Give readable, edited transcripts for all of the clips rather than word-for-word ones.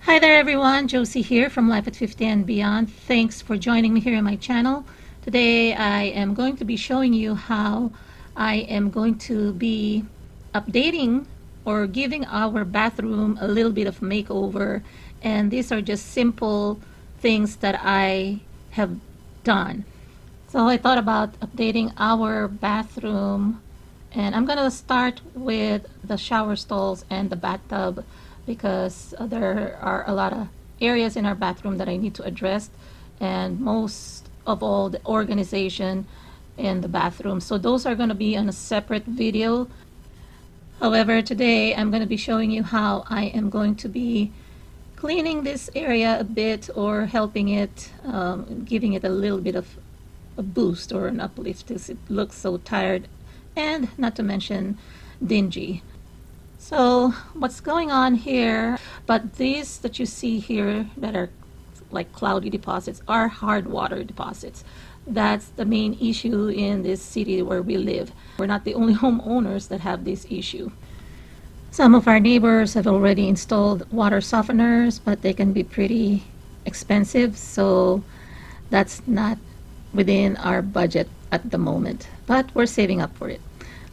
Hi there everyone, Josie here from Life at 50 and Beyond. Thanks for joining me here on my channel. Today I am going to be showing you how I am going to be updating or giving our bathroom a little bit of makeover, and these are just simple things that I have done. So I thought about updating our bathroom, and I'm gonna start with the shower stalls and the bathtub because there are a lot of areas in our bathroom that I need to address, and most of all the organization in the bathroom. So those are going to be on a separate video. However, today I'm going to be showing you how I am going to be cleaning this area a bit, or helping it, giving it a little bit of a boost or an uplift because it looks so tired and not to mention dingy. So what's going on here, but these that you see here that are like cloudy deposits are hard water deposits. That's the main issue in this city where we live. We're not the only homeowners that have this issue. Some of our neighbors have already installed water softeners, but they can be pretty expensive, so that's not within our budget at the moment, but we're saving up for it.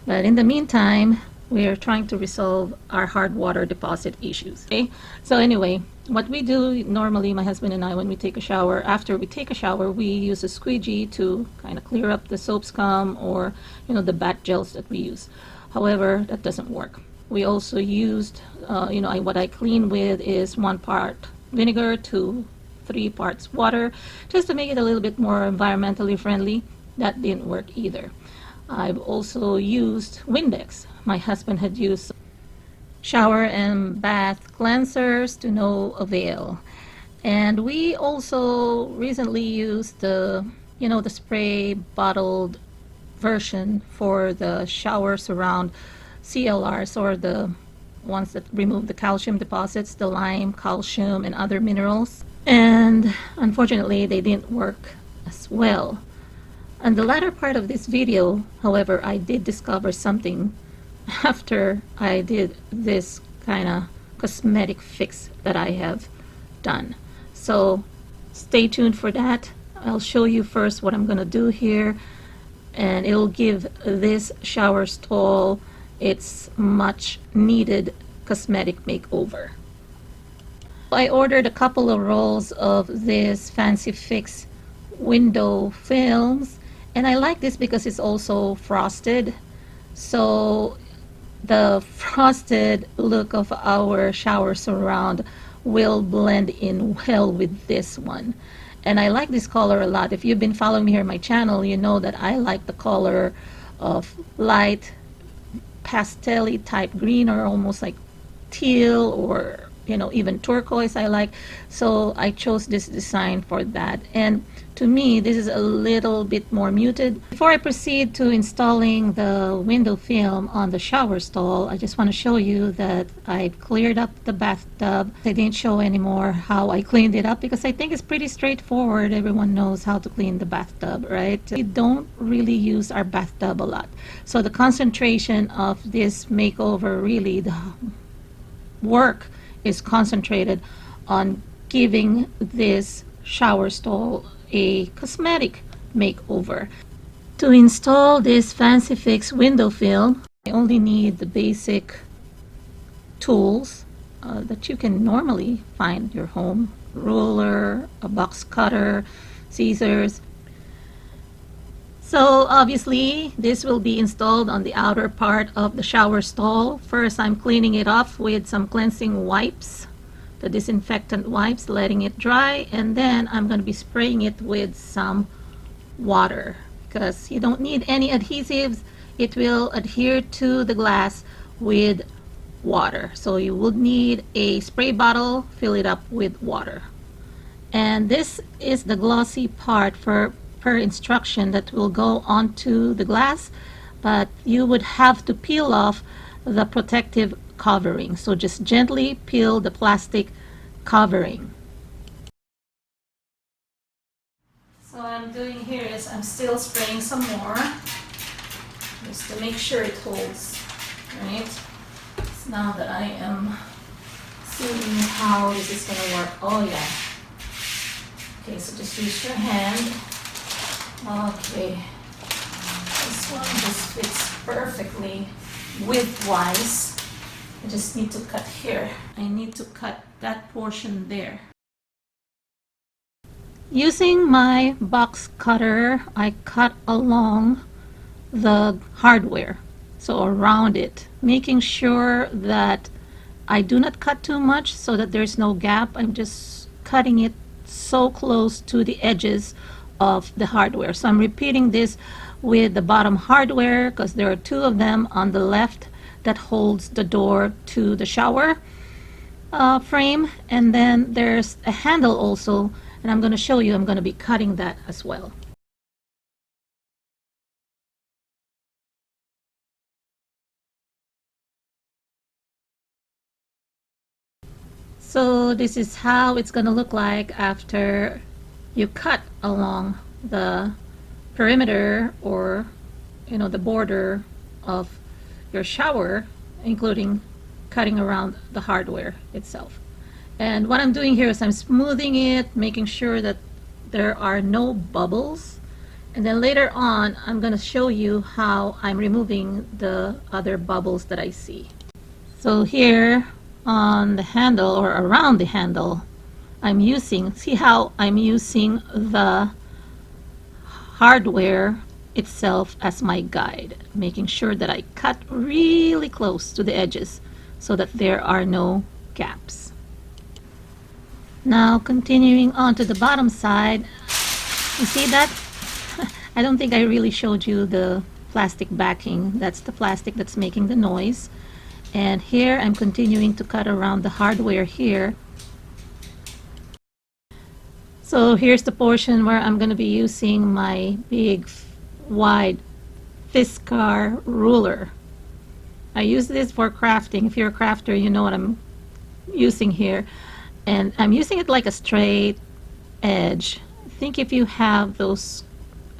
But in the meantime, we are trying to resolve our hard water deposit issues. Okay, so anyway, what we do normally, my husband and I, when we take a shower, after we take a shower, we use a squeegee to kind of clear up the soap scum or the bath gels that we use. However, that doesn't work. We also used what I clean with is 1 part vinegar to 3 parts water, just to make it a little bit more environmentally friendly. That didn't work either. I've also used Windex. My husband had used shower and bath cleansers to no avail. And we also recently used the spray bottled version for the shower surround CLRs, or the ones that remove the calcium deposits, the lime, calcium, and other minerals. And unfortunately, they didn't work as well. On the latter part of this video, however, I did discover something after I did this kind of cosmetic fix that I have done. So stay tuned for that. I'll show you first what I'm going to do here, and it'll give this shower stall its much needed cosmetic makeover. I ordered a couple of rolls of this Fancy Fix window films, and I like this because it's also frosted, so the frosted look of our shower surround will blend in well with this one. And I like this color a lot. If you've been following me here on my channel, you know that I like the color of light pastel-y type green, or almost like teal, or even turquoise I like. So I chose this design for that, and to me this is a little bit more muted. Before I proceed to installing the window film on the shower stall, I just want to show you that I've cleared up the bathtub. I didn't show anymore how I cleaned it up because I think it's pretty straightforward. Everyone knows how to clean the bathtub, right? We don't really use our bathtub a lot, so the concentration of this makeover, really the work is concentrated on giving this shower stall a cosmetic makeover. To install this Fancy Fix window film, I only need the basic tools that you can normally find in your home: ruler, a box cutter, scissors. So obviously this will be installed on the outer part of the shower stall. First, I'm cleaning it off with some cleansing wipes, the disinfectant wipes, letting it dry, and then I'm going to be spraying it with some water because you don't need any adhesives. It will adhere to the glass with water. So you would need a spray bottle, fill it up with water. And this is the glossy part per instruction that will go onto the glass, but you would have to peel off the protective covering. So just gently peel the plastic covering. So what I'm doing here is I'm still spraying some more just to make sure it holds, right? So now that I am seeing how this is gonna work. Oh yeah. Okay, so just use your hand. Okay. This one just fits perfectly width-wise. I just need to cut here. I need to cut that portion there. Using my box cutter, I cut along the hardware, so around it, making sure that I do not cut too much so that there's no gap. I'm just cutting it so close to the edges of the hardware. So I'm repeating this with the bottom hardware because there are two of them on the left that holds the door to the shower frame, and then there's a handle also, and I'm going to show you, I'm going to be cutting that as well. So this is how it's going to look like after you cut along the perimeter, or the border of your shower, including cutting around the hardware itself. And what I'm doing here is I'm smoothing it, making sure that there are no bubbles, and then later on I'm going to show you how I'm removing the other bubbles that I see. So here on the handle, or around the handle, see how I'm using the hardware itself as my guide, making sure that I cut really close to the edges so that there are no gaps. Now continuing on to the bottom side, you see that? I don't think I really showed you the plastic backing. That's the plastic that's making the noise. And here I'm continuing to cut around the hardware here. So here's the portion where I'm going to be using my big wide Fiskar ruler. I use this for crafting. If you're a crafter, you know what I'm using here. And I'm using it like a straight edge. I think if you have those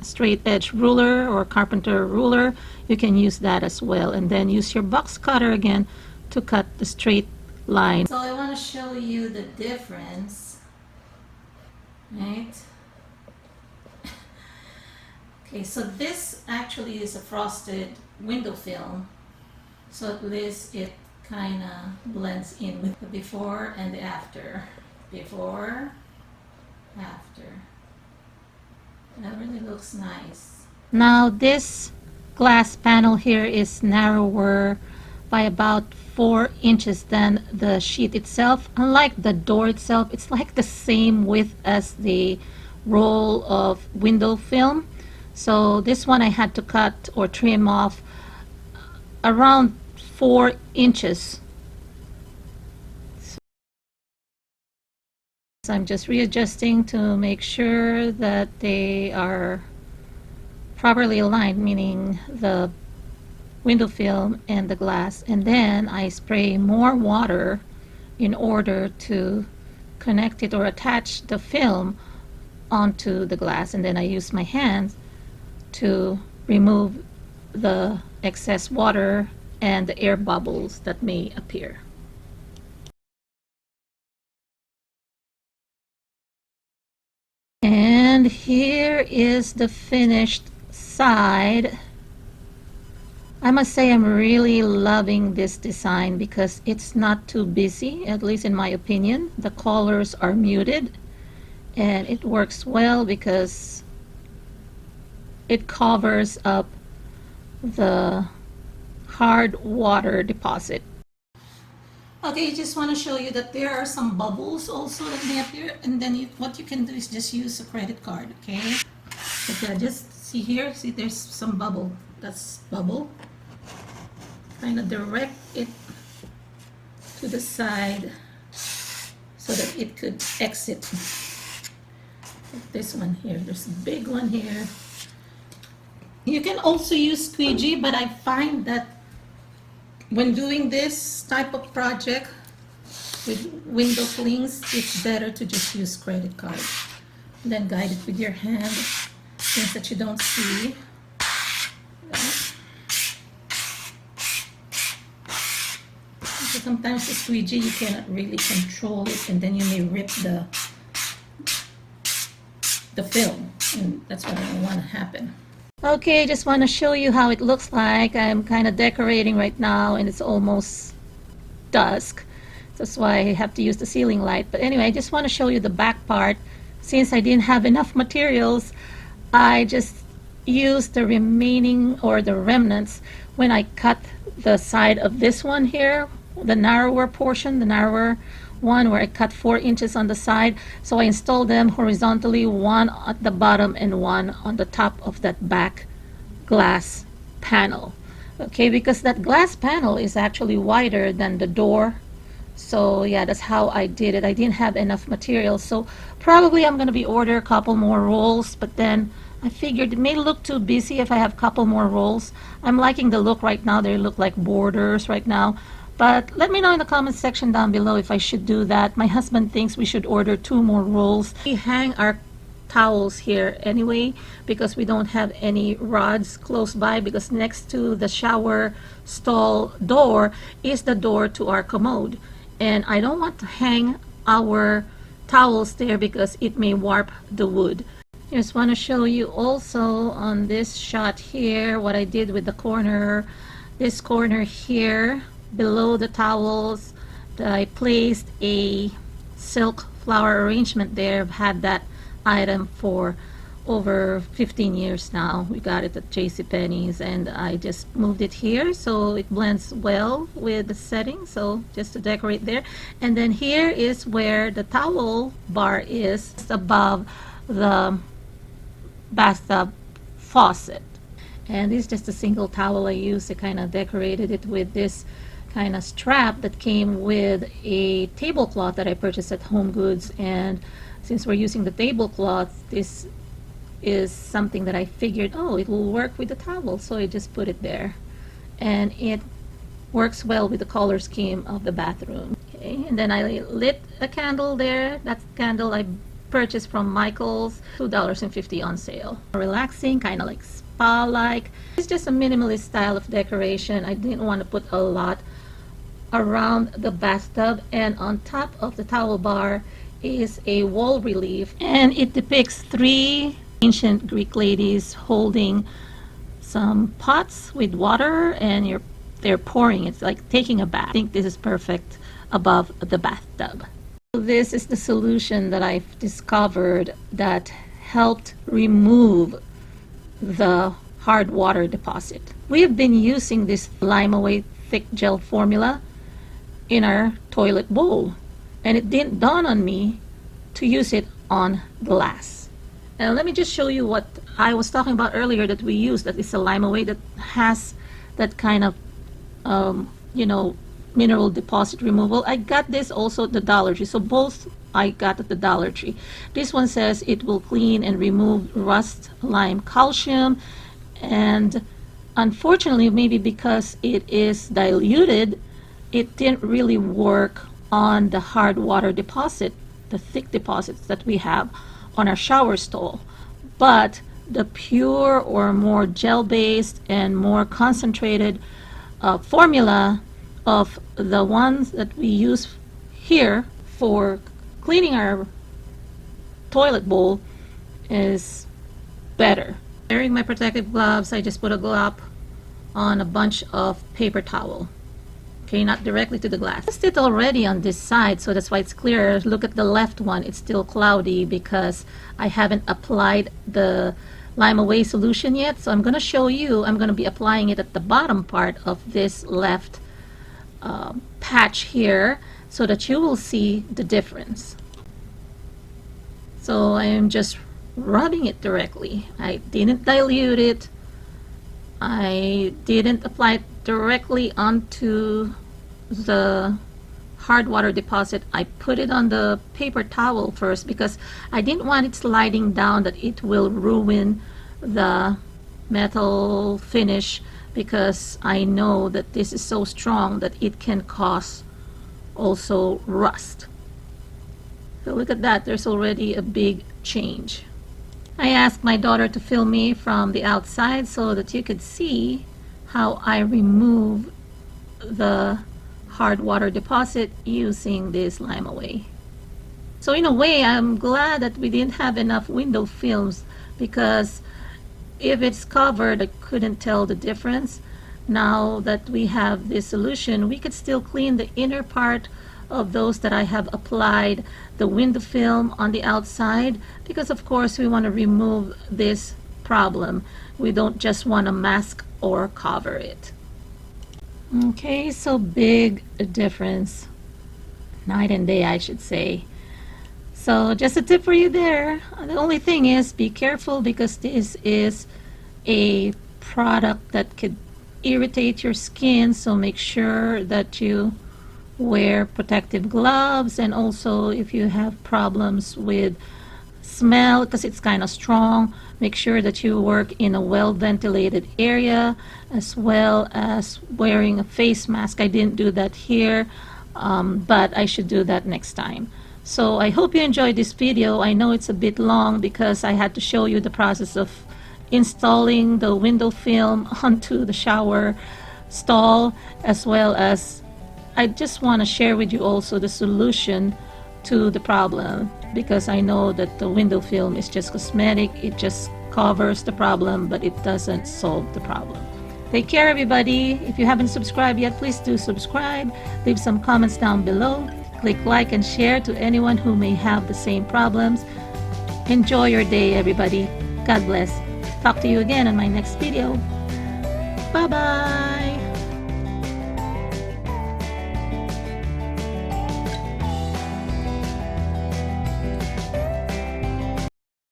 straight edge ruler or carpenter ruler, you can use that as well, and then use your box cutter again to cut the straight line. So I want to show you the difference, right? Okay, so this actually is a frosted window film, so at least it kind of blends in with the before and the after. Before, after. That really looks nice. Now this glass panel here is narrower by about 4 inches than the sheet itself. Unlike the door itself, it's like the same width as the roll of window film. So this one I had to cut or trim off around 4 inches. So I'm just readjusting to make sure that they are properly aligned, meaning the window film and the glass, and then I spray more water in order to connect it or attach the film onto the glass, and then I use my hands to remove the excess water and the air bubbles that may appear. And here is the finished side. I must say I'm really loving this design because it's not too busy, at least in my opinion. The colors are muted and it works well because it covers up the hard water deposit. Okay, just want to show you that there are some bubbles also that may appear, and then what you can do is just use a credit card, okay? But just see here, see there's some bubble. That's bubble. Kind of direct it to the side so that it could exit. Like this one here, there's a big one here. You can also use squeegee, but I find that when doing this type of project with window flings, it's better to just use credit card. And then guide it with your hand, things that you don't see. Because sometimes the squeegee, you cannot really control it, and then you may rip the film, and that's what I don't want to happen. Okay, just want to show you how it looks like. I'm kind of decorating right now, and it's almost dusk. That's why I have to use the ceiling light. But anyway, I just want to show you the back part. Since I didn't have enough materials, I just used the remaining or the remnants when I cut the side of this one here, the narrower portion, the narrower one where I cut 4 inches on the side. So I installed them horizontally, one at the bottom and one on the top of that back glass panel. Okay, because that glass panel is actually wider than the door. So yeah, that's how I did it. I didn't have enough material, so probably I'm going to be order a couple more rolls, but then I figured it may look too busy if I have a couple more rolls. I'm liking the look right now. They look like borders right now. But let me know in the comment section down below if I should do that. My husband thinks we should order 2 more rolls. We hang our towels here anyway because we don't have any rods close by, because next to the shower stall door is the door to our commode. And I don't want to hang our towels there because it may warp the wood. Just want to show you also on this shot here what I did with the corner. This corner here below the towels, I placed a silk flower arrangement there. I've had that item for over 15 years now. We got it at JCPenney's, and I just moved it here so it blends well with the setting, so just to decorate there. And then here is where the towel bar is, just above the bathtub faucet. And this is just a single towel I used. I kind of decorated it with this kind of strap that came with a tablecloth that I purchased at Home Goods. And since we're using the tablecloth, this is something that I figured, oh, it will work with the towel, so I just put it there, and it works well with the color scheme of the bathroom. Okay, and then I lit a candle there. That candle I purchased from Michael's, $2.50 on sale. Relaxing, kind of like spa-like. It's just a minimalist style of decoration. I didn't want to put a lot around the bathtub, and on top of the towel bar is a wall relief, and it depicts 3 ancient Greek ladies holding some pots with water, and they're pouring. It's like taking a bath. I think this is perfect above the bathtub. This is the solution that I've discovered that helped remove the hard water deposit. We have been using this Lime Away thick gel formula in our toilet bowl, and it didn't dawn on me to use it on glass. And let me just show you what I was talking about earlier that we use, that is a Lime Away that has that kind of mineral deposit removal. I got this also at the Dollar Tree, so both I got at the Dollar Tree. This one says it will clean and remove rust, lime, calcium, and unfortunately, maybe because it is diluted, it didn't really work on the hard water deposit, the thick deposits that we have on our shower stall. But the pure or more gel-based and more concentrated formula of the ones that we use here for cleaning our toilet bowl is better. Wearing my protective gloves, I just put a glop on a bunch of paper towel. Okay, not directly to the glass. I tested it already on this side, so that's why it's clearer. Look at the left one, it's still cloudy because I haven't applied the Lime Away solution yet. So I'm going to show you, I'm going to be applying it at the bottom part of this left patch here so that you will see the difference. So I am just rubbing it directly. I didn't dilute it. I didn't apply it directly onto the hard water deposit. I put it on the paper towel first because I didn't want it sliding down, that it will ruin the metal finish, because I know that this is so strong that it can cause also rust. So look at that, there's already a big change. I asked my daughter to film me from the outside so that you could see how I remove the hard water deposit using this Lime Away. So in a way, I'm glad that we didn't have enough window films, because if it's covered, I couldn't tell the difference. Now that we have this solution, we could still clean the inner part of those that I have applied the window film on the outside, because of course we want to remove this problem. We don't just want to mask or cover it. Okay, so big difference. Night and day, I should say. So just a tip for you there. The only thing is, be careful, because this is a product that could irritate your skin, so make sure that you wear protective gloves, and also if you have problems with smell, because it's kind of strong, make sure that you work in a well ventilated area, as well as wearing a face mask. I didn't do that here, but I should do that next time. So I hope you enjoyed this video. I know it's a bit long because I had to show you the process of installing the window film onto the shower stall, as well as I just want to share with you also the solution to the problem, because I know that the window film is just cosmetic. It just covers the problem, but it doesn't solve the problem. Take care, everybody. If you haven't subscribed yet, please do subscribe. Leave some comments down below. Click like and share to anyone who may have the same problems. Enjoy your day, everybody. God bless. Talk to you again in my next video. Bye-bye.